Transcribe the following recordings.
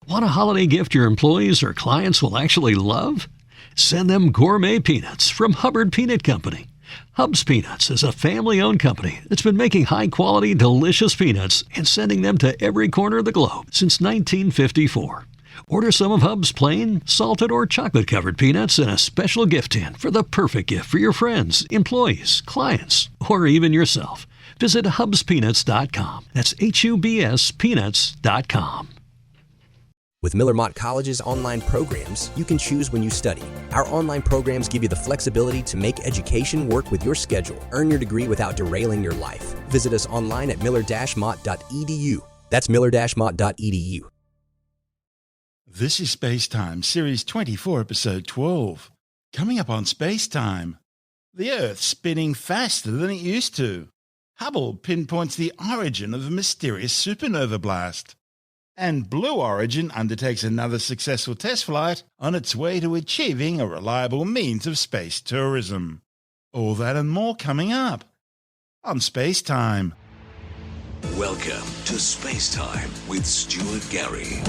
Want a holiday gift your employees or clients will actually love? Send them gourmet peanuts from Hubbard Peanut Company. Hub's Peanuts is a family-owned company that's been making high-quality, delicious peanuts and sending them to every corner of the globe since 1954. Order some of Hub's plain, salted, or chocolate-covered peanuts in a special gift tin for the perfect gift for your friends, employees, clients, or even yourself. Visit hubspeanuts.com. That's HUBS peanuts.com. With Miller Mott College's online programs, you can choose when you study. Our online programs give you the flexibility to make education work with your schedule. Earn your degree without derailing your life. Visit us online at miller-mott.edu. That's miller-mott.edu. This is SpaceTime, Series 24, Episode 12. Coming up on SpaceTime, the Earth spinning faster than it used to. Hubble pinpoints the origin of a mysterious supernova blast. And Blue Origin undertakes another successful test flight on its way to achieving a reliable means of space tourism. All that and more coming up on SpaceTime. Welcome to SpaceTime with Stuart Gary.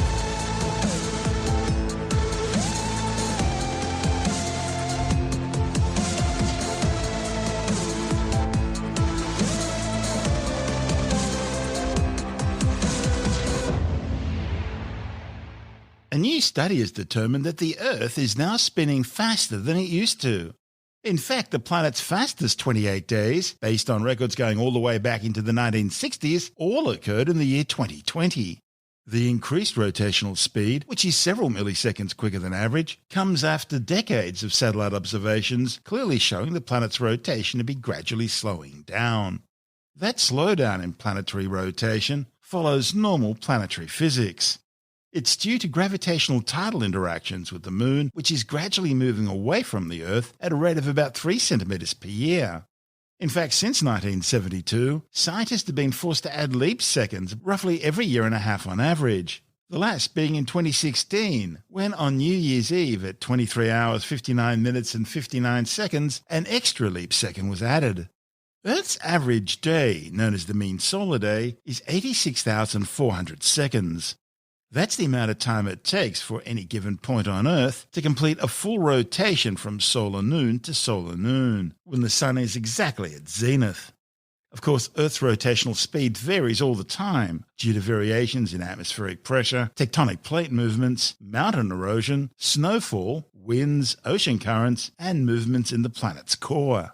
A new study has determined that the Earth is now spinning faster than it used to. In fact, the planet's fastest 28 days, based on records going all the way back into the 1960s, all occurred in the year 2020. The increased rotational speed, which is several milliseconds quicker than average, comes after decades of satellite observations clearly showing the planet's rotation to be gradually slowing down. That slowdown in planetary rotation follows normal planetary physics. It's due to gravitational tidal interactions with the Moon, which is gradually moving away from the Earth at a rate of about 3 centimetres per year. In fact, since 1972, scientists have been forced to add leap seconds roughly every year and a half on average. The last being in 2016, when on New Year's Eve at 23 hours 59 minutes and 59 seconds, an extra leap second was added. Earth's average day, known as the mean solar day, is 86,400 seconds. That's the amount of time it takes for any given point on Earth to complete a full rotation from solar noon to solar noon, when the Sun is exactly at zenith. Of course, Earth's rotational speed varies all the time due to variations in atmospheric pressure, tectonic plate movements, mountain erosion, snowfall, winds, ocean currents, and movements in the planet's core.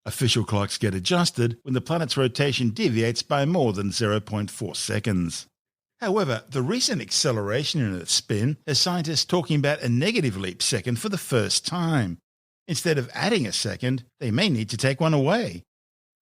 Official clocks get adjusted when the planet's rotation deviates by more than 0.4 seconds. However, the recent acceleration in Earth's spin has scientists talking about a negative leap second for the first time. Instead of adding a second, they may need to take one away.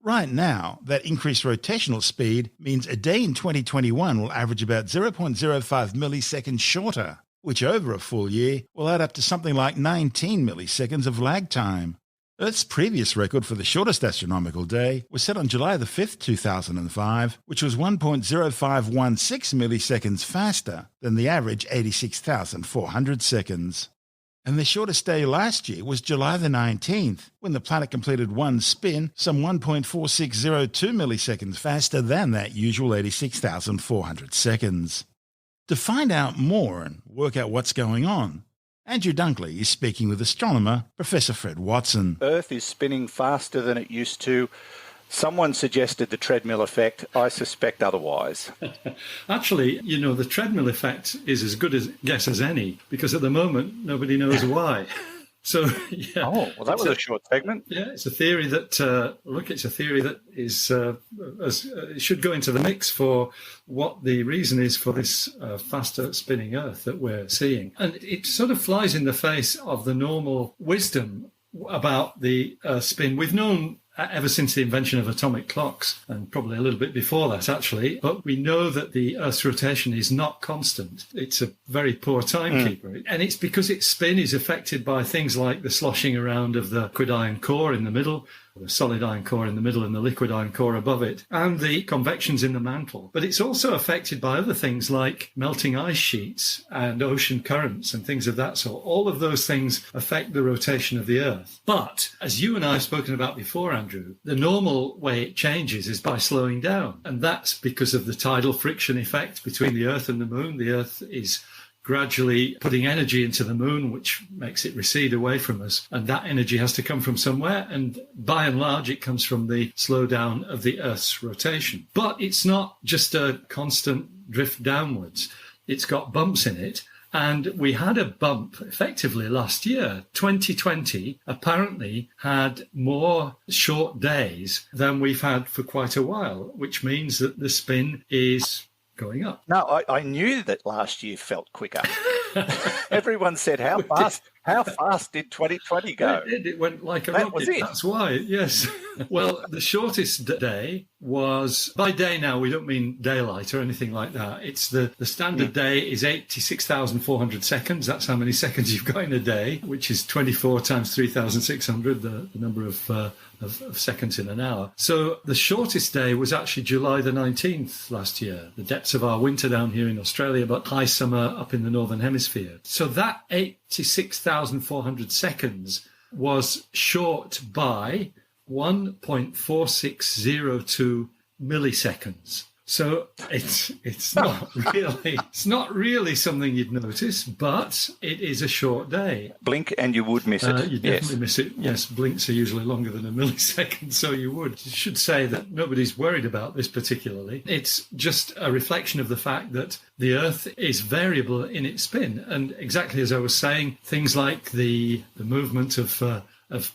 Right now, that increased rotational speed means a day in 2021 will average about 0.05 milliseconds shorter, which over a full year will add up to something like 19 milliseconds of lag time. Earth's previous record for the shortest astronomical day was set on July the 5th, 2005, which was 1.0516 milliseconds faster than the average 86,400 seconds. And the shortest day last year was July the 19th, when the planet completed one spin some 1.4602 milliseconds faster than that usual 86,400 seconds. To find out more and work out what's going on, Andrew Dunkley is speaking with astronomer Professor Fred Watson. Earth is spinning faster than it used to. Someone suggested the treadmill effect. I suspect otherwise. Actually, the treadmill effect is as good a guess as any, because at the moment, nobody knows why. So, yeah. Oh, well, that was a short segment. Yeah, it's a theory that, is, it should go into the mix for what the reason is for this faster spinning Earth that we're seeing. And it sort of flies in the face of the normal wisdom about the spin. We've known ever since the invention of atomic clocks, and probably a little bit before that, actually. But we know that the Earth's rotation is not constant. It's a very poor timekeeper. And it's because its spin is affected by things like the sloshing around of the liquid iron core in the middle, the solid iron core in the middle and the liquid iron core above it, and the convections in the mantle. But it's also affected by other things like melting ice sheets and ocean currents and things of that sort. All of those things affect the rotation of the Earth. But, as you and I have spoken about before, Andrew, the normal way it changes is by slowing down. And that's because of the tidal friction effect between the Earth and the Moon. The Earth is gradually putting energy into the moon, which makes it recede away from us. And that energy has to come from somewhere. And by and large, it comes from the slowdown of the Earth's rotation. But it's not just a constant drift downwards. It's got bumps in it. And we had a bump effectively last year. 2020 apparently had more short days than we've had for quite a while, which means that the spin is going up. No, I knew that last year felt quicker. Everyone said, how fast did 2020 go? It went like a rocket. That's why, yes. Well, the shortest day was, by day now, we don't mean daylight or anything like that. It's the standard day is 86,400 seconds. That's how many seconds you've got in a day, which is 24 times 3,600, the number of seconds in an hour. So the shortest day was actually July the 19th last year, the depths of our winter down here in Australia, but high summer up in the Northern Hemisphere. So that 86,400 seconds was short by 1.4602 milliseconds. So it's not really something you'd notice, but it is a short day. Blink and you would miss it. You definitely miss it. Yes, blinks are usually longer than a millisecond, so you would. You should say that nobody's worried about this particularly. It's just a reflection of the fact that the Earth is variable in its spin. And exactly as I was saying, things like the movement of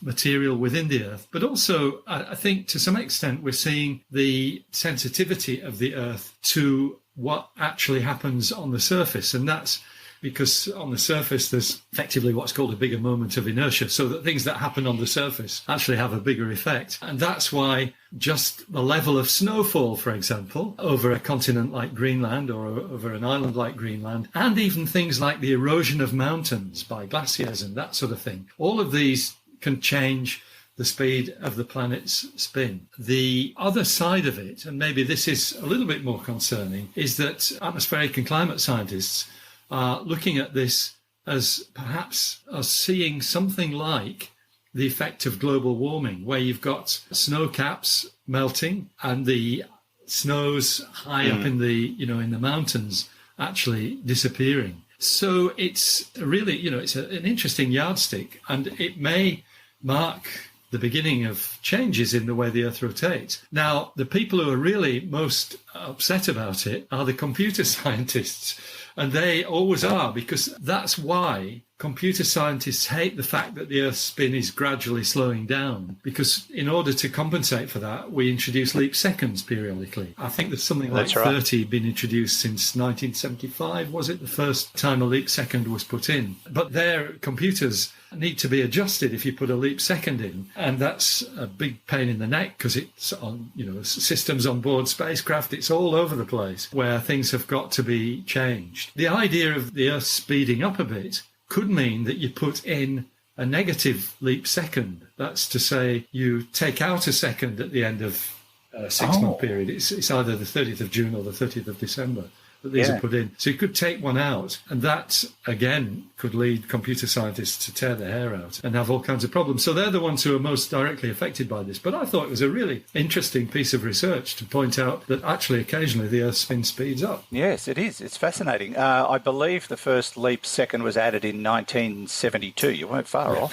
material within the Earth. But also, I think to some extent, we're seeing the sensitivity of the Earth to what actually happens on the surface. And that's because on the surface, there's effectively what's called a bigger moment of inertia, so that things that happen on the surface actually have a bigger effect. And that's why just the level of snowfall, for example, over a continent like Greenland or over an island like Greenland, and even things like the erosion of mountains by glaciers and that sort of thing, all of these can change the speed of the planet's spin. The other side of it, and maybe this is a little bit more concerning, is that atmospheric and climate scientists are looking at this as perhaps us seeing something like the effect of global warming, where you've got snow caps melting and the snows high up in the mountains actually disappearing. So it's really, it's an interesting yardstick, and it may mark the beginning of changes in the way the Earth rotates. Now, the people who are really most upset about it are the computer scientists, and they always are, because that's why computer scientists hate the fact that the Earth's spin is gradually slowing down, because in order to compensate for that, we introduce leap seconds periodically. I think there's something like 30 been introduced since 1975, was it? The first time a leap second was put in. But their computers need to be adjusted if you put a leap second in, and that's a big pain in the neck, because it's on, systems on board spacecraft, it's all over the place where things have got to be changed. The idea of the Earth speeding up a bit could mean that you put in a negative leap second. That's to say, you take out a second at the end of a 6-month period. It's either the 30th of June or the 30th of December that these are put in. So you could take one out, and that, again, could lead computer scientists to tear their hair out and have all kinds of problems. So they're the ones who are most directly affected by this. But I thought it was a really interesting piece of research to point out that actually occasionally the Earth's spin speeds up. Yes, it is. It's fascinating. I believe the first leap second was added in 1972. You weren't far off.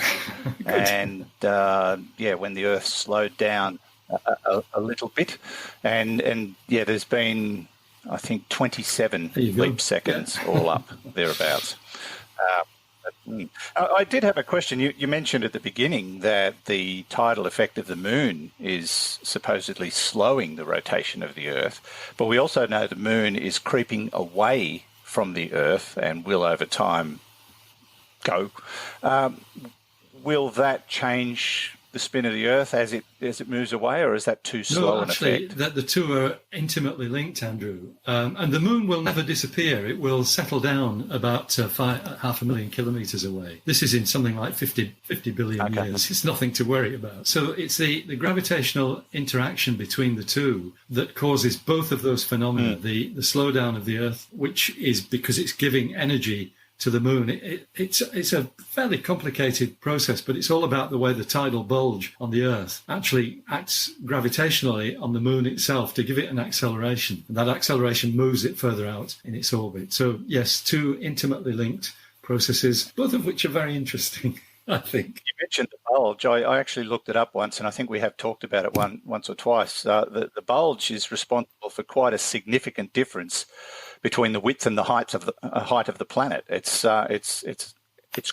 And, when the Earth slowed down a little bit. And there's been, I think, 27 leap seconds all up, thereabouts. I did have a question. You mentioned at the beginning that the tidal effect of the moon is supposedly slowing the rotation of the Earth, but we also know the moon is creeping away from the Earth and will over time go. Will that change the spin of the Earth as it moves away, or is that too slow an effect? That the two are intimately linked, Andrew. And the moon will never disappear. It will settle down about 500,000 kilometres away. This is in something like 50 billion years. It's nothing to worry about. So it's the gravitational interaction between the two that causes both of those phenomena, the slowdown of the Earth, which is because it's giving energy to the moon. It's a fairly complicated process, but it's all about the way the tidal bulge on the Earth actually acts gravitationally on the moon itself to give it an acceleration. And that acceleration moves it further out in its orbit. So yes, two intimately linked processes, both of which are very interesting, I think. You mentioned the bulge. I actually looked it up once, and I think we have talked about it once or twice. The bulge is responsible for quite a significant difference between the width and the height of the planet. It's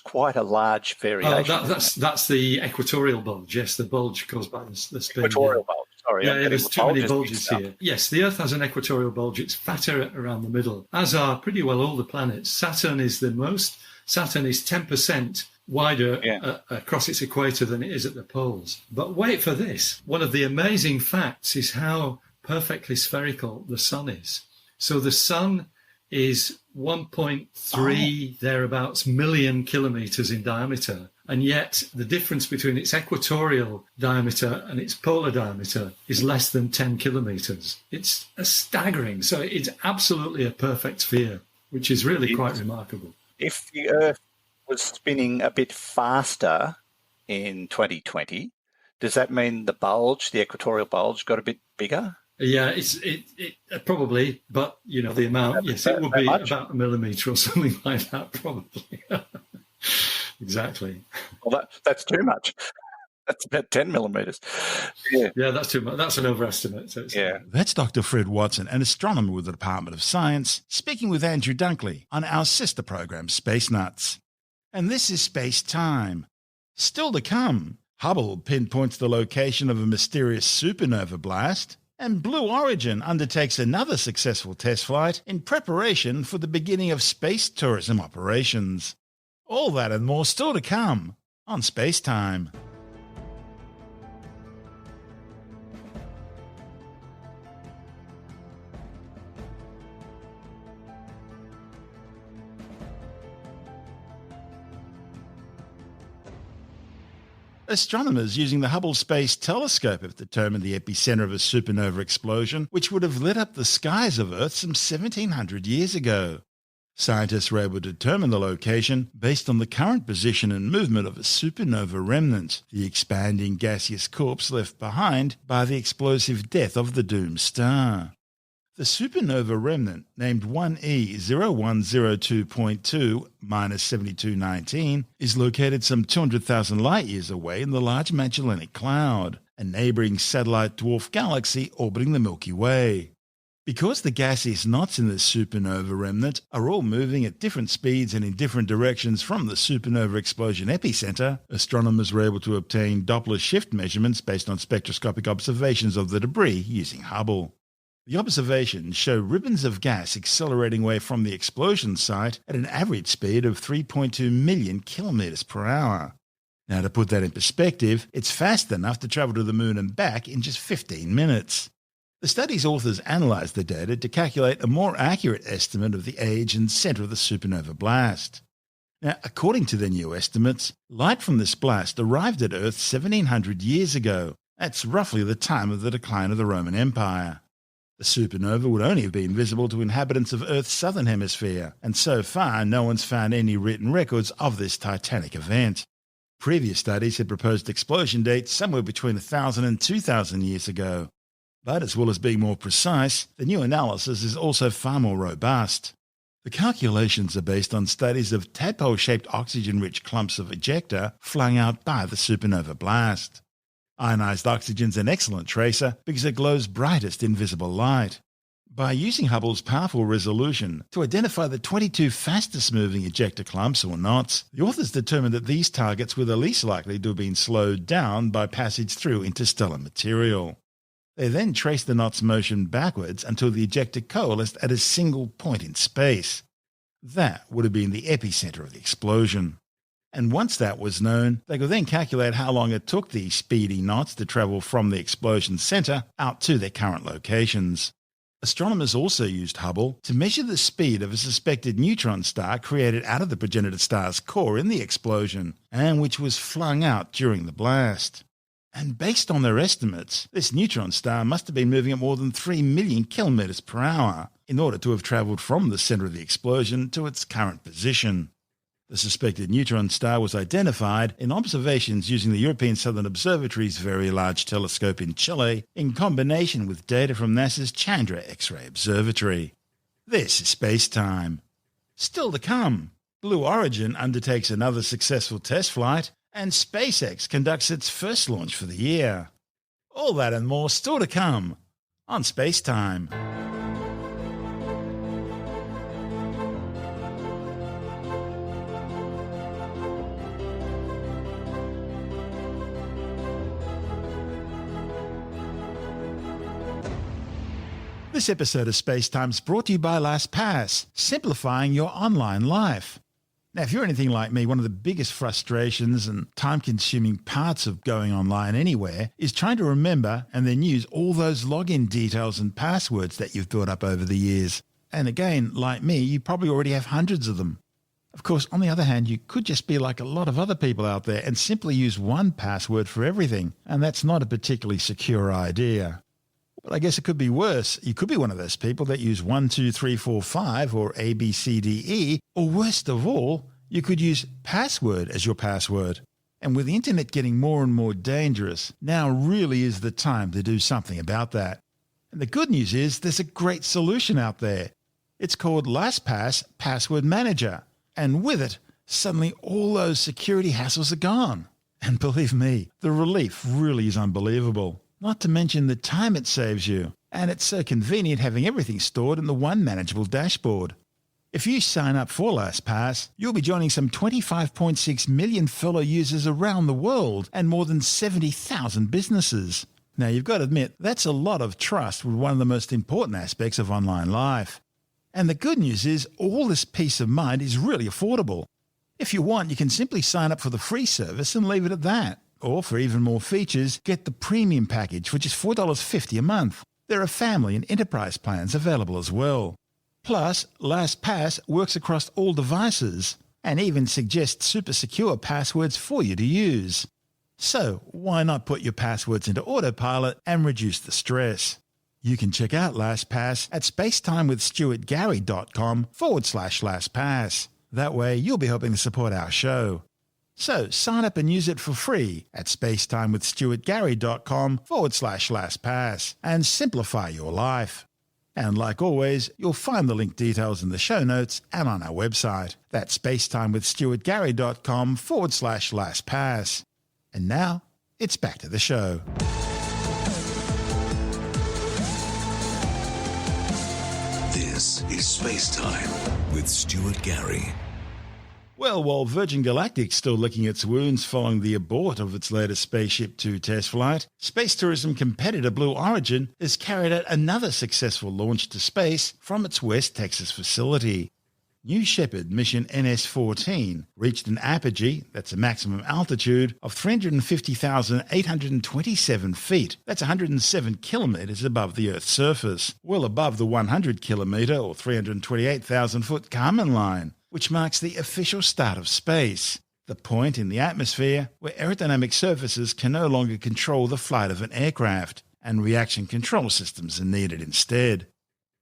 quite a large variation. Oh, that's the equatorial bulge. Yes, the bulge caused by the spin. Equatorial bulge. Sorry, yeah, there's too many bulges here. Yes, the Earth has an equatorial bulge. It's fatter around the middle, as are pretty well all the planets. Saturn is the most. Saturn is 10% wider across its equator than it is at the poles. But wait for this. One of the amazing facts is how perfectly spherical the Sun is. So the Sun is 1.3 thereabouts million kilometres in diameter, and yet the difference between its equatorial diameter and its polar diameter is less than 10 kilometres. It's staggering. So it's absolutely a perfect sphere, which is really quite remarkable. If the Earth was spinning a bit faster in 2020, does that mean the equatorial bulge, got a bit bigger? Yeah, it probably, but the amount. Yes, it would be about a millimetre or something like that, probably. Exactly. Well, that's too much. That's about 10 millimetres. Yeah, that's too much. That's an overestimate. So That's Dr. Fred Watson, an astronomer with the Department of Science, speaking with Andrew Dunkley on our sister program, Space Nuts. And this is SpaceTime. Still to come, Hubble pinpoints the location of a mysterious supernova blast, and Blue Origin undertakes another successful test flight in preparation for the beginning of space tourism operations. All that and more still to come on SpaceTime. Astronomers using the Hubble Space Telescope have determined the epicentre of a supernova explosion which would have lit up the skies of Earth some 1700 years ago. Scientists were able to determine the location based on the current position and movement of a supernova remnant, the expanding gaseous corpse left behind by the explosive death of the doomed star. The supernova remnant, named 1E0102.2-7219, is located some 200,000 light-years away in the Large Magellanic Cloud, a neighbouring satellite dwarf galaxy orbiting the Milky Way. Because the gaseous knots in the supernova remnant are all moving at different speeds and in different directions from the supernova explosion epicentre, astronomers were able to obtain Doppler shift measurements based on spectroscopic observations of the debris using Hubble. The observations show ribbons of gas accelerating away from the explosion site at an average speed of 3.2 million kilometres per hour. Now, to put that in perspective, it's fast enough to travel to the moon and back in just 15 minutes. The study's authors analysed the data to calculate a more accurate estimate of the age and centre of the supernova blast. Now, according to their new estimates, light from this blast arrived at Earth 1700 years ago. That's roughly the time of the decline of the Roman Empire. The supernova would only have been visible to inhabitants of Earth's southern hemisphere, and so far no one's found any written records of this titanic event. Previous studies had proposed explosion dates somewhere between 1,000 and 2,000 years ago. But as well as being more precise, the new analysis is also far more robust. The calculations are based on studies of tadpole-shaped oxygen-rich clumps of ejecta flung out by the supernova blast. Ionized oxygen is an excellent tracer because it glows brightest in visible light. By using Hubble's powerful resolution to identify the 22 fastest-moving ejecta clumps or knots, the authors determined that these targets were the least likely to have been slowed down by passage through interstellar material. They then traced the knot's motion backwards until the ejecta coalesced at a single point in space. That would have been the epicentre of the explosion. And once that was known, they could then calculate how long it took these speedy knots to travel from the explosion centre out to their current locations. Astronomers also used Hubble to measure the speed of a suspected neutron star created out of the progenitor star's core in the explosion, and which was flung out during the blast. And based on their estimates, this neutron star must have been moving at more than 3 million kilometres per hour in order to have travelled from the centre of the explosion to its current position. The suspected neutron star was identified in observations using the European Southern Observatory's Very Large Telescope in Chile in combination with data from NASA's Chandra X-ray Observatory. This is SpaceTime. Still to come, Blue Origin undertakes another successful test flight, and SpaceX conducts its first launch for the year. All that and more still to come on SpaceTime. This episode of SpaceTime is brought to you by LastPass, simplifying your online life. Now, if you're anything like me, one of the biggest frustrations and time-consuming parts of going online anywhere is trying to remember and then use all those login details and passwords that you've built up over the years. And again, like me, you probably already have hundreds of them. Of course, on the other hand, you could just be like a lot of other people out there and simply use one password for everything, and that's not a particularly secure idea. But I guess it could be worse. You could be one of those people that use 1, 2, 3, 4, 5 or A, B, C, D, E, or worst of all, you could use password as your password. And with the internet getting more and more dangerous, now really is the time to do something about that. And the good news is there's a great solution out there. It's called LastPass Password Manager. And with it, suddenly all those security hassles are gone. And believe me, the relief really is unbelievable. Not to mention the time it saves you. And it's so convenient having everything stored in the one manageable dashboard. If you sign up for LastPass, you'll be joining some 25.6 million fellow users around the world and more than 70,000 businesses. Now, you've got to admit, that's a lot of trust with one of the most important aspects of online life. And the good news is, all this peace of mind is really affordable. If you want, you can simply sign up for the free service and leave it at that. Or for even more features, get the premium package, which is $4.50 a month. There are family and enterprise plans available as well. Plus, LastPass works across all devices and even suggests super secure passwords for you to use. So, why not put your passwords into autopilot and reduce the stress? You can check out LastPass at spacetimewithstuartgary.com/LastPass. That way, you'll be helping to support our show. So sign up and use it for free at spacetimewithstuartgary.com/LastPass and simplify your life. And like always, you'll find the link details in the show notes and on our website. That's spacetimewithstuartgary.com/LastPass. And now, it's back to the show. This is SpaceTime with Stuart Gary. Well, while Virgin Galactic still licking its wounds following the abort of its latest Spaceship Two test flight, space tourism competitor Blue Origin has carried out another successful launch to space from its West Texas facility. New Shepard mission NS-14 reached an apogee, that's a maximum altitude, of 350,827 feet. That's 107 kilometres above the Earth's surface, well above the 100 kilometre or 328,000 foot Kármán line, which marks the official start of space, the point in the atmosphere where aerodynamic surfaces can no longer control the flight of an aircraft, and reaction control systems are needed instead.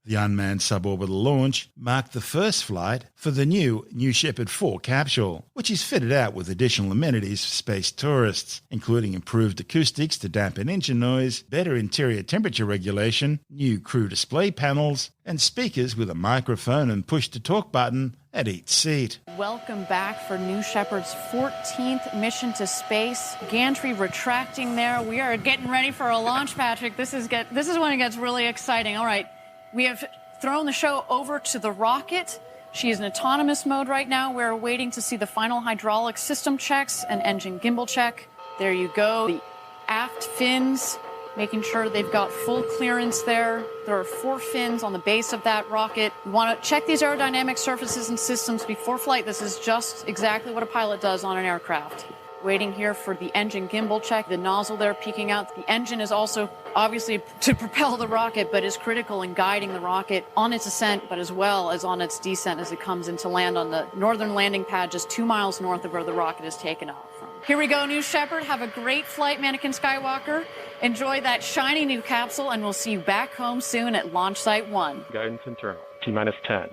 The unmanned suborbital launch marked the first flight for the New Shepard 4 capsule, which is fitted out with additional amenities for space tourists, including improved acoustics to dampen engine noise, better interior temperature regulation, new crew display panels, and speakers with a microphone and push-to-talk button at each seat. Welcome back for New Shepard's 14th mission to space. Gantry retracting there. We are getting ready for a launch, Patrick. This is when it gets really exciting. All right. We have thrown the show over to the rocket. She is in autonomous mode right now. We're waiting to see the final hydraulic system checks and engine gimbal check. There you go. The aft fins, making sure they've got full clearance there. There are 4 fins on the base of that rocket. You want to check these aerodynamic surfaces and systems before flight. This is just exactly what a pilot does on an aircraft. Waiting here for the engine gimbal check, the nozzle there peeking out. The engine is also obviously to propel the rocket, but is critical in guiding the rocket on its ascent, but as well as on its descent as it comes into land on the northern landing pad just 2 miles north of where the rocket is taken off from. Here we go, New Shepard. Have a great flight, Mannequin Skywalker. Enjoy that shiny new capsule, and we'll see you back home soon at Launch Site 1. Guidance internal. T-minus 10,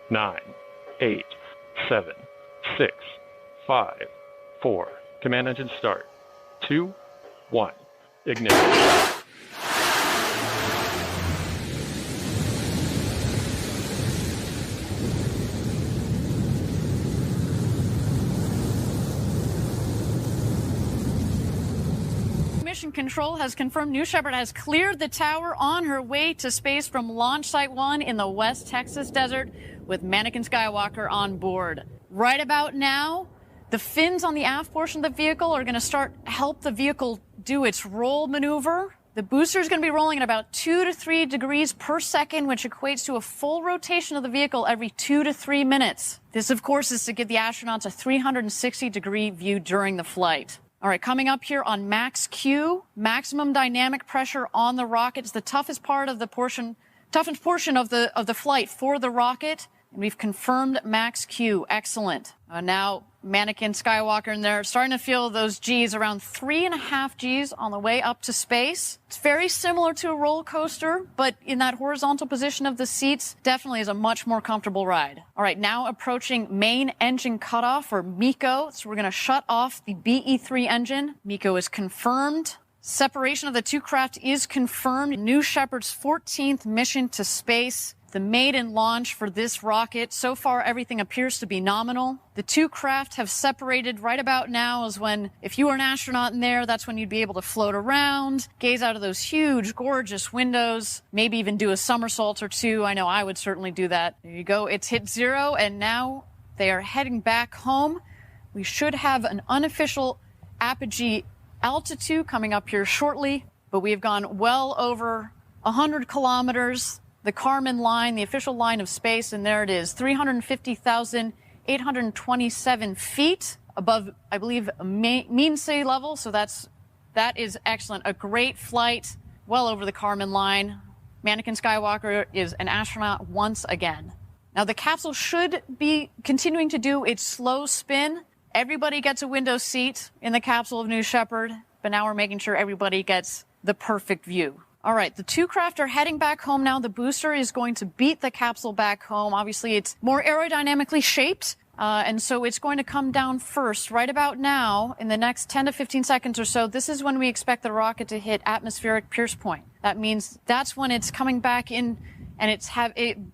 9, 8, 7, 6, 5, 4. Command engine start. 2, 1. Ignition. Mission Control has confirmed New Shepard has cleared the tower on her way to space from Launch Site 1 in the West Texas desert with Mannequin Skywalker on board. Right about now, the fins on the aft portion of the vehicle are going to help the vehicle do its roll maneuver. The booster is going to be rolling at about 2 to 3 degrees per second, which equates to a full rotation of the vehicle every 2 to 3 minutes. This, of course, is to give the astronauts a 360-degree view during the flight. All right, coming up here on Max Q, maximum dynamic pressure on the rocket is the toughest portion of the flight for the rocket. And we've confirmed Max Q. Excellent. Now, Mannequin Skywalker in there, starting to feel those G's, around 3.5 G's on the way up to space. It's very similar to a roller coaster, but in that horizontal position of the seats, definitely is a much more comfortable ride. All right, now approaching main engine cutoff, or MECO. So we're going to shut off the BE-3 engine. MECO is confirmed. Separation of the two craft is confirmed. New Shepard's 14th mission to space. The maiden launch for this rocket. So far, everything appears to be nominal. The two craft have separated. Right about now is when, if you were an astronaut in there, that's when you'd be able to float around, gaze out of those huge, gorgeous windows, maybe even do a somersault or two. I know I would certainly do that. There you go. It's hit 0, and now they are heading back home. We should have an unofficial apogee altitude coming up here shortly, but we have gone well over 100 kilometers. The Kármán line, the official line of space, and there it is, 350,827 feet above, I believe, mean sea level. So that is excellent. A great flight, well over the Kármán line. Mannequin Skywalker is an astronaut once again. Now, the capsule should be continuing to do its slow spin. Everybody gets a window seat in the capsule of New Shepard, but now we're making sure everybody gets the perfect view. All right, the two craft are heading back home now. The booster is going to beat the capsule back home. Obviously, it's more aerodynamically shaped, and so it's going to come down first. Right about now, in the next 10 to 15 seconds or so, this is when we expect the rocket to hit atmospheric pierce point. That means that's when it's coming back in, and it's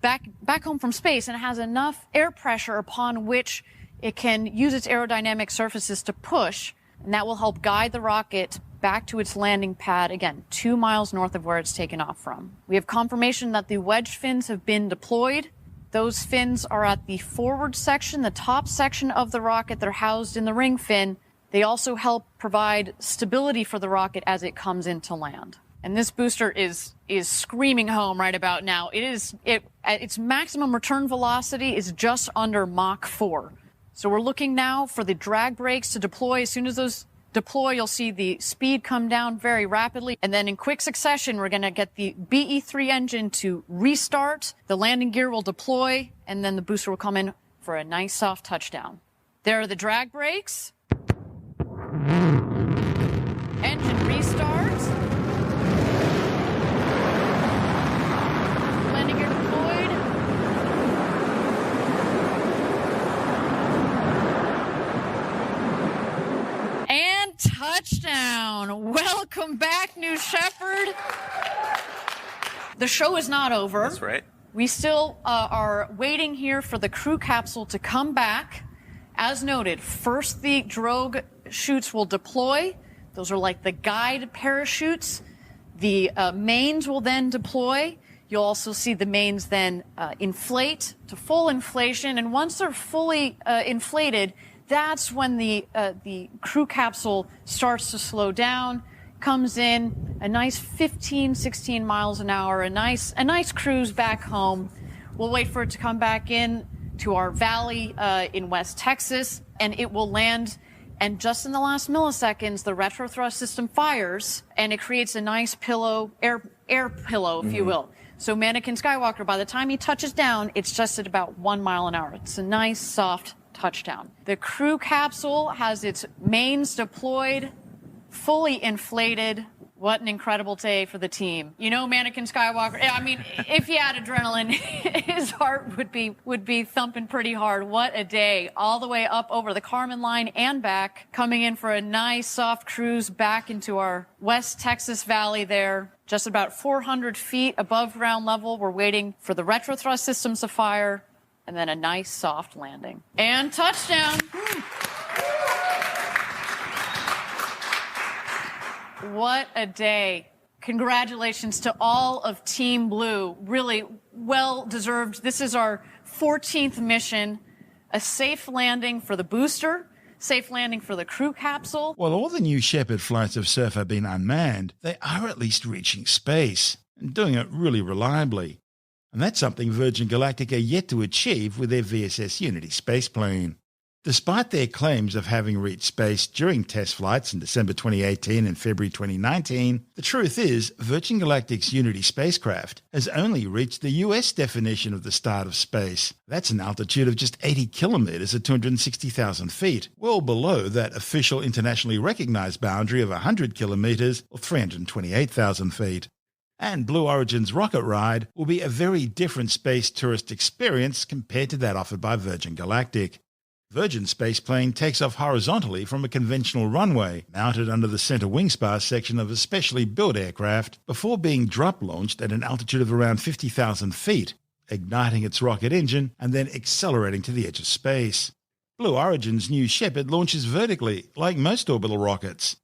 back home from space, and it has enough air pressure upon which it can use its aerodynamic surfaces to push, and that will help guide the rocket back to its landing pad, again, 2 miles north of where it's taken off from. We have confirmation that the wedge fins have been deployed. Those fins are at the forward section, the top section of the rocket. They're housed in the ring fin. They also help provide stability for the rocket as it comes into land. And this booster is screaming home right about now. Its maximum return velocity is just under Mach 4. So we're looking now for the drag brakes to deploy. As soon as those deploy, you'll see the speed come down very rapidly. And then in quick succession, we're going to get the BE-3 engine to restart. The landing gear will deploy, and then the booster will come in for a nice soft touchdown. There are the drag brakes. Engine restart. Landing gear deployed. And touchdown. Welcome back, New Shepard. The show is not over. That's right. We still are waiting here for the crew capsule to come back. As noted, first the drogue chutes will deploy. Those are like the guide parachutes. The mains will then deploy. You'll also see the mains then inflate to full inflation. And once they're fully inflated, that's when the crew capsule starts to slow down, comes in, a nice 15, 16 miles an hour, a nice cruise back home. We'll wait for it to come back in to our valley in West Texas, and it will land. And just in the last milliseconds, the retrothrust system fires, and it creates a nice pillow, air pillow, if you will. So Mannequin Skywalker, by the time he touches down, it's just at about 1 mile an hour. It's a nice, soft touchdown. The crew capsule has its mains deployed, fully inflated. What an incredible day for the team. You know, Mannequin Skywalker, I mean, if he had adrenaline, his heart would be thumping pretty hard. What a day. All the way up over the Kármán line and back, coming in for a nice soft cruise back into our West Texas Valley there. Just about 400 feet above ground level. We're waiting for the retrothrust systems to fire, and then a nice soft landing. And touchdown. What a day. Congratulations to all of Team Blue. Really well deserved. This is our 14th mission. A safe landing for the booster, safe landing for the crew capsule. While all the New Shepard flights of SURF have been unmanned, they are at least reaching space and doing it really reliably. And that's something Virgin Galactic are yet to achieve with their VSS Unity spaceplane. Despite their claims of having reached space during test flights in December 2018 and February 2019, the truth is Virgin Galactic's Unity spacecraft has only reached the US definition of the start of space. That's an altitude of just 80 kilometres at 260,000 feet, well below that official internationally recognised boundary of 100 kilometres or 328,000 feet. And Blue Origin's rocket ride will be a very different space tourist experience compared to that offered by Virgin Galactic. Virgin spaceplane takes off horizontally from a conventional runway, mounted under the centre wing spar section of a specially built aircraft, before being drop-launched at an altitude of around 50,000 feet, igniting its rocket engine and then accelerating to the edge of space. Blue Origin's New Shepard launches vertically, like most orbital rockets,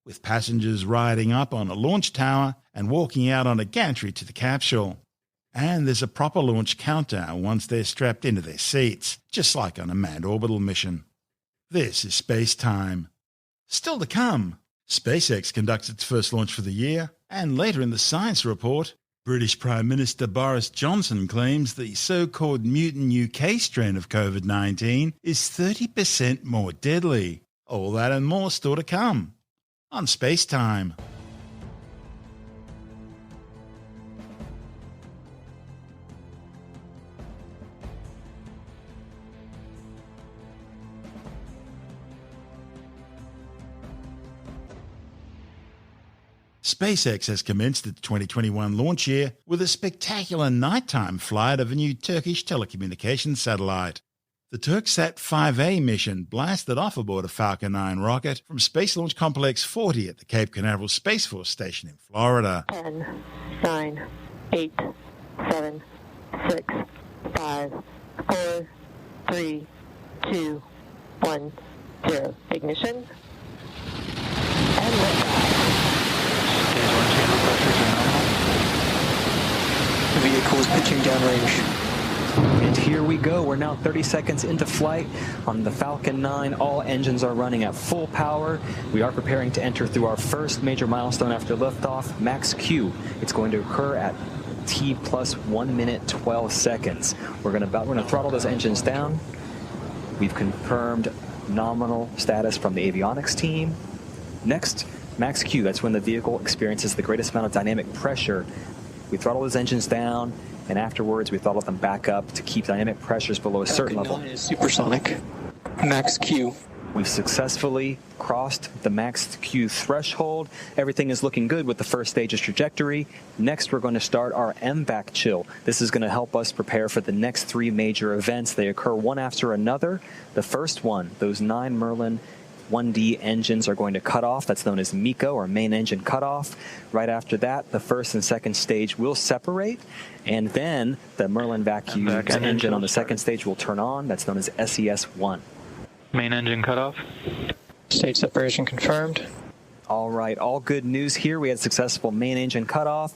with passengers riding up on a launch tower and walking out on a gantry to the capsule. And there's a proper launch countdown once they're strapped into their seats, just like on a manned orbital mission. This is SpaceTime. Still to come, SpaceX conducts its first launch for the year, and later in the science report, British Prime Minister Boris Johnson claims the so-called mutant UK strain of COVID-19 is 30% more deadly. All that and more still to come on SpaceTime. SpaceX has commenced its 2021 launch year with a spectacular nighttime flight of a new Turkish telecommunications satellite. The Turksat 5A mission blasted off aboard a Falcon 9 rocket from Space Launch Complex 40 at the Cape Canaveral Space Force Station in Florida. 10, 9, 8, 7, 6, 5, 4, 3, 2, 1, 0. Ignition. And liftoff. The vehicle is pitching downrange. And here we go. We're now 30 seconds into flight on the Falcon 9. All engines are running at full power. We are preparing to enter through our first major milestone after liftoff, max Q. It's going to occur at T plus 1 minute 12 seconds. We're going to throttle those engines down. We've confirmed nominal status from the avionics team. Next, max Q. That's when the vehicle experiences the greatest amount of dynamic pressure. We throttle those engines down, and afterwards we throttle them back up to keep dynamic pressures below a certain level. Falcon 9 is supersonic. Max Q. We've successfully crossed the max Q threshold. Everything is looking good with the first stage's trajectory. Next, we're going to start our MVAC chill. This is going to help us prepare for the next 3 major events. They occur one after another. The first one, those 9 Merlin 1D engines are going to cut off. That's known as MECO, or main engine cutoff. Right after that, the first and second stage will separate, and then the Merlin vacuum engine on the second stage will turn on. That's known as SES-1. Main engine cutoff. Stage separation confirmed. All right, all good news here. We had successful main engine cutoff,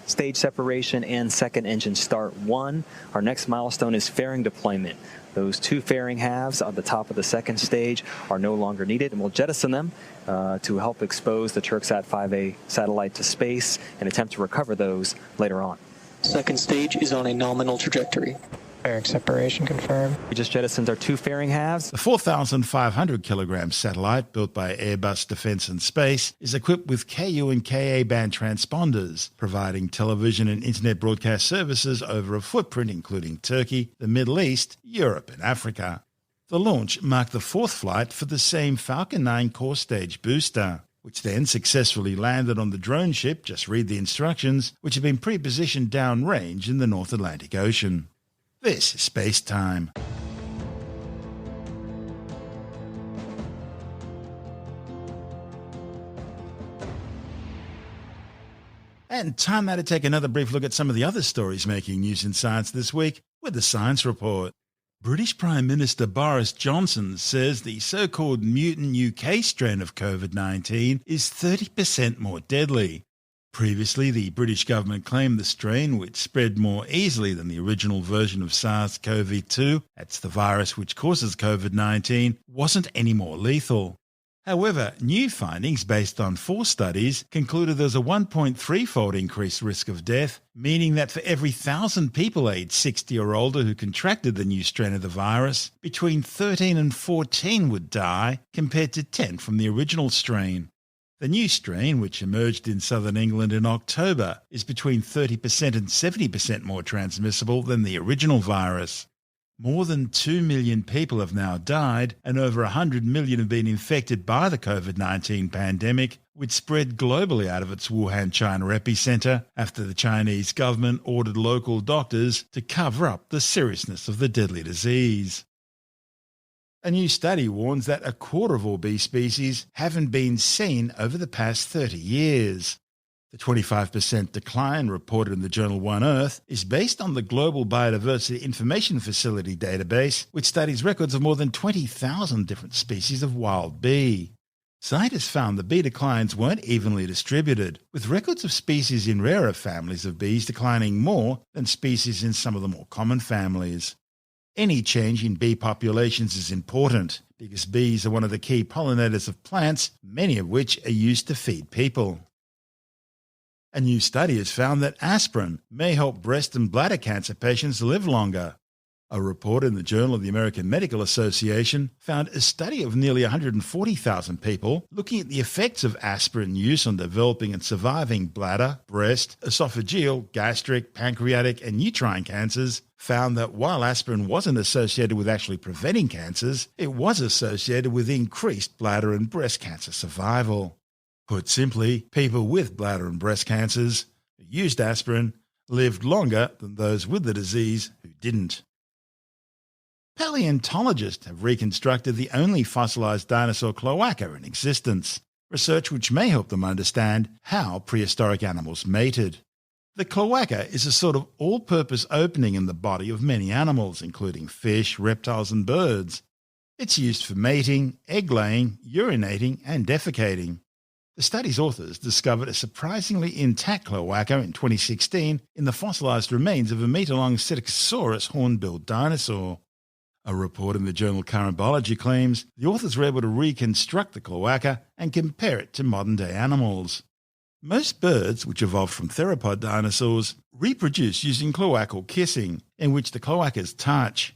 stage separation, and second engine start 1. Our next milestone is fairing deployment. Those 2 fairing halves on the top of the second stage are no longer needed, and we'll jettison them to help expose the Turksat 5A satellite to space and attempt to recover those later on. Second stage is on a nominal trajectory. Fairing separation confirmed. We just jettisoned our 2 fairing halves. The 4,500 kilogram satellite, built by Airbus Defence and Space, is equipped with Ku and Ka band transponders, providing television and internet broadcast services over a footprint including Turkey, the Middle East, Europe and Africa. The launch marked the 4th flight for the same Falcon 9 core stage booster. which then successfully landed on the drone ship, just read the instructions, which had been pre-positioned downrange in the North Atlantic Ocean. This is SpaceTime. And time now to take another brief look at some of the other stories making news in science this week with the Science Report. British Prime Minister Boris Johnson says the so-called mutant UK strain of COVID-19 is 30% more deadly. Previously, the British government claimed the strain, which spread more easily than the original version of SARS-CoV-2, that's the virus which causes COVID-19, wasn't any more lethal. However, new findings based on 4 studies concluded there's a 1.3-fold increased risk of death, meaning that for every 1,000 people aged 60 or older who contracted the new strain of the virus, between 13 and 14 would die, compared to 10 from the original strain. The new strain, which emerged in southern England in October, is between 30% and 70% more transmissible than the original virus. More than 2 million people have now died, and over 100 million have been infected by the COVID-19 pandemic, which spread globally out of its Wuhan, China epicentre after the Chinese government ordered local doctors to cover up the seriousness of the deadly disease. A new study warns that a quarter of all bee species haven't been seen over the past 30 years. The 25% decline reported in the journal One Earth is based on the Global Biodiversity Information Facility database, which studies records of more than 20,000 different species of wild bee. Scientists found the bee declines weren't evenly distributed, with records of species in rarer families of bees declining more than species in some of the more common families. Any change in bee populations is important, because bees are one of the key pollinators of plants, many of which are used to feed people. A new study has found that aspirin may help breast and bladder cancer patients live longer. A report in the Journal of the American Medical Association found a study of nearly 140,000 people looking at the effects of aspirin use on developing and surviving bladder, breast, esophageal, gastric, pancreatic, and uterine cancers found that while aspirin wasn't associated with actually preventing cancers, it was associated with increased bladder and breast cancer survival. Put simply, people with bladder and breast cancers who used aspirin lived longer than those with the disease who didn't. Paleontologists have reconstructed the only fossilized dinosaur cloaca in existence, research which may help them understand how prehistoric animals mated. The cloaca is a sort of all-purpose opening in the body of many animals, including fish, reptiles and birds. It's used for mating, egg-laying, urinating and defecating. The study's authors discovered a surprisingly intact cloaca in 2016 in the fossilized remains of a meter-long Psittacosaurus horn-billed dinosaur. A report in the journal Current Biology claims the authors were able to reconstruct the cloaca and compare it to modern-day animals. Most birds, which evolved from theropod dinosaurs, reproduce using cloacal kissing, in which the cloacas touch.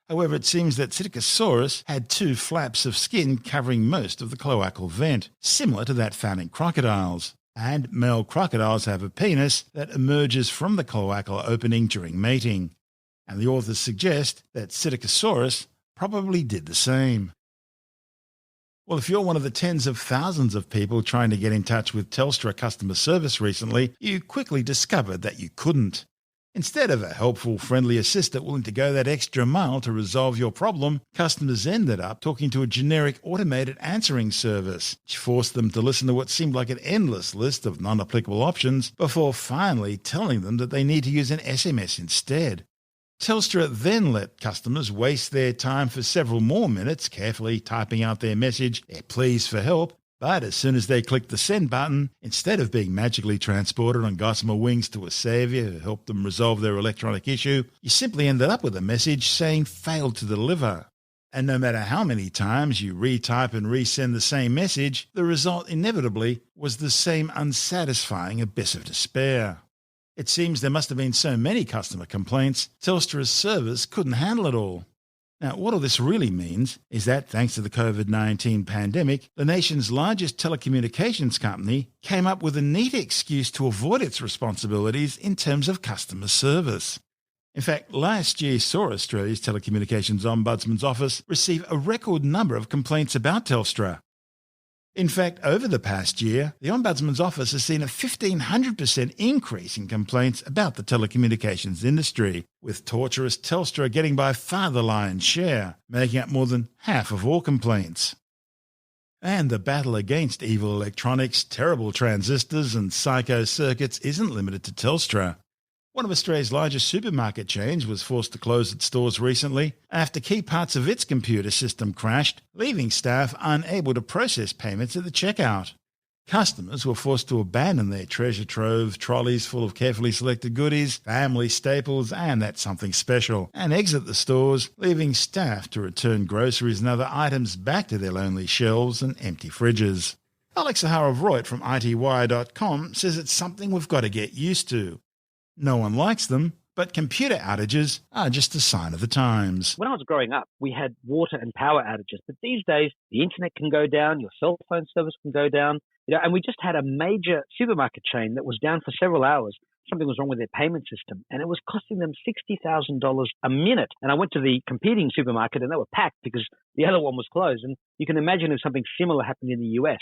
However, it seems that Psittacosaurus had 2 flaps of skin covering most of the cloacal vent, similar to that found in crocodiles. And male crocodiles have a penis that emerges from the cloacal opening during mating. And the authors suggest that Psittacosaurus probably did the same. Well, if you're one of the tens of thousands of people trying to get in touch with Telstra customer service recently, you quickly discovered that you couldn't. Instead of a helpful, friendly assistant willing to go that extra mile to resolve your problem, customers ended up talking to a generic automated answering service, which forced them to listen to what seemed like an endless list of non-applicable options before finally telling them that they need to use an SMS instead. Telstra then let customers waste their time for several more minutes carefully typing out their message, their pleas for help, but as soon as they clicked the send button, instead of being magically transported on gossamer wings to a saviour who helped them resolve their electronic issue, you simply ended up with a message saying failed to deliver. And no matter how many times you retype and resend the same message, the result inevitably was the same unsatisfying abyss of despair. It seems there must have been so many customer complaints, Telstra's service couldn't handle it all. Now, what all this really means is that, thanks to the COVID-19 pandemic, the nation's largest telecommunications company came up with a neat excuse to avoid its responsibilities in terms of customer service. In fact, last year saw Australia's Telecommunications Ombudsman's Office receive a record number of complaints about Telstra. In fact, over the past year, the Ombudsman's Office has seen a 1,500% increase in complaints about the telecommunications industry, with torturous Telstra getting by far the lion's share, making up more than half of all complaints. And the battle against evil electronics, terrible transistors and psycho circuits isn't limited to Telstra. One of Australia's largest supermarket chains was forced to close its stores recently after key parts of its computer system crashed, leaving staff unable to process payments at the checkout. Customers were forced to abandon their treasure trove, trolleys full of carefully selected goodies, family staples, and that's something special, and exit the stores, leaving staff to return groceries and other items back to their lonely shelves and empty fridges. Alex Zaharov-Reut from ITWire.com says it's something we've got to get used to. No one likes them, but computer outages are just a sign of the times. When I was growing up, we had water and power outages, but these days the internet can go down, your cell phone service can go down, and we just had a major supermarket chain that was down for several hours. Something was wrong with their payment system, and it was costing them $60,000 a minute. And I went to the competing supermarket, and they were packed because the other one was closed. And you can imagine if something similar happened in the US,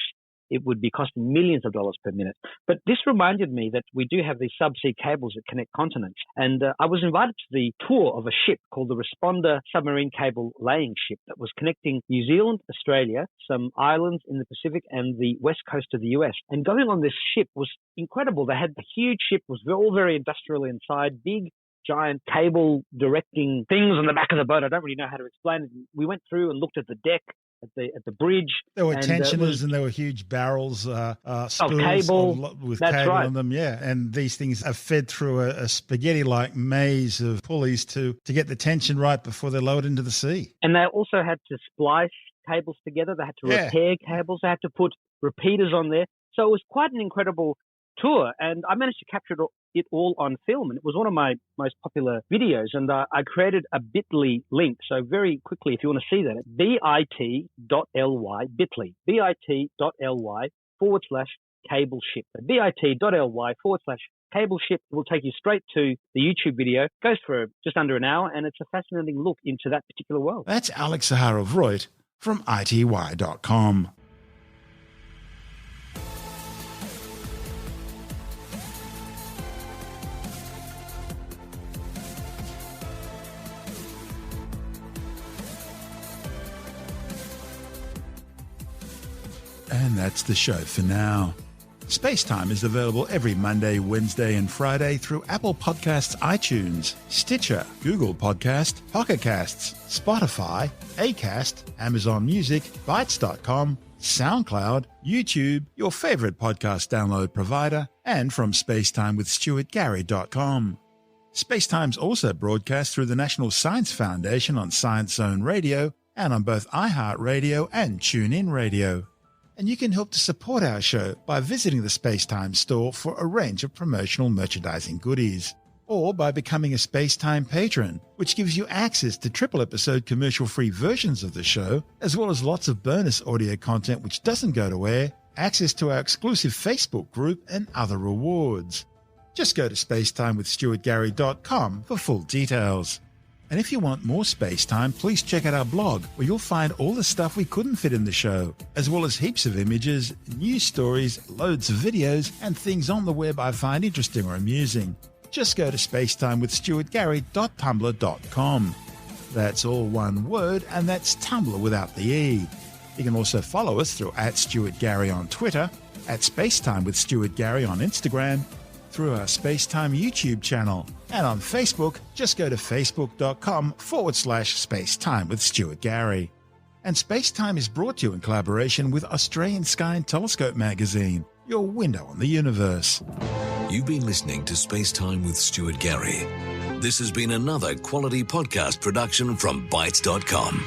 it would be costing millions of dollars per minute. But this reminded me that we do have these subsea cables that connect continents. And I was invited to the tour of a ship called the Responder Submarine Cable Laying Ship that was connecting New Zealand, Australia, some islands in the Pacific, and the west coast of the US. And going on this ship was incredible. They had a huge ship, was all very industrial inside, big, giant cable directing things on the back of the boat. I don't really know how to explain it. We went through and looked at the deck, at the bridge. There were tensioners and there were huge barrels, spools cable. With That's cable right. on them, yeah. And these things are fed through a spaghetti-like maze of pulleys to get the tension right before they're lowered into the sea. And they also had to splice cables together. They had to repair cables. They had to put repeaters on there. So it was quite an incredible tour, and I managed to capture it all on film, and it was one of my most popular videos, and I created a bit.ly link. So very quickly, if you want to see that, bit.ly, bit.ly/cable ship. bit.ly/cable ship will take you straight to the YouTube video. It goes for just under an hour, and it's a fascinating look into that particular world. That's Alex Zaharov-Reut from ITWire.com. And that's the show for now. SpaceTime is available every Monday, Wednesday and Friday through Apple Podcasts, iTunes, Stitcher, Google Podcast, Pocket Casts, Spotify, Acast, Amazon Music, Bytes.com, SoundCloud, YouTube, your favourite podcast download provider, and from SpaceTimeWithStuartGarry.com. SpaceTime's also broadcast through the National Science Foundation on Science Zone Radio and on both iHeartRadio and TuneIn Radio. And you can help to support our show by visiting the SpaceTime store for a range of promotional merchandising goodies, or by becoming a SpaceTime patron, which gives you access to triple-episode commercial-free versions of the show, as well as lots of bonus audio content which doesn't go to air, access to our exclusive Facebook group, and other rewards. Just go to SpaceTimeWithStuartGarry.com for full details. And if you want more space time, please check out our blog, where you'll find all the stuff we couldn't fit in the show, as well as heaps of images, news stories, loads of videos, and things on the web I find interesting or amusing. Just go to spacetimewithstuartgarry.tumblr.com. That's all one word, and that's Tumblr without the E. You can also follow us through @StuartGarry on Twitter, @SpaceTimeWithStuartGarry on Instagram, through our SpaceTime YouTube channel, and on Facebook, just go to facebook.com/SpaceTime with Stuart Gary. And SpaceTime is brought to you in collaboration with Australian Sky and Telescope magazine, your window on the universe. You've been listening to SpaceTime with Stuart Gary. This has been another quality podcast production from Bytes.com.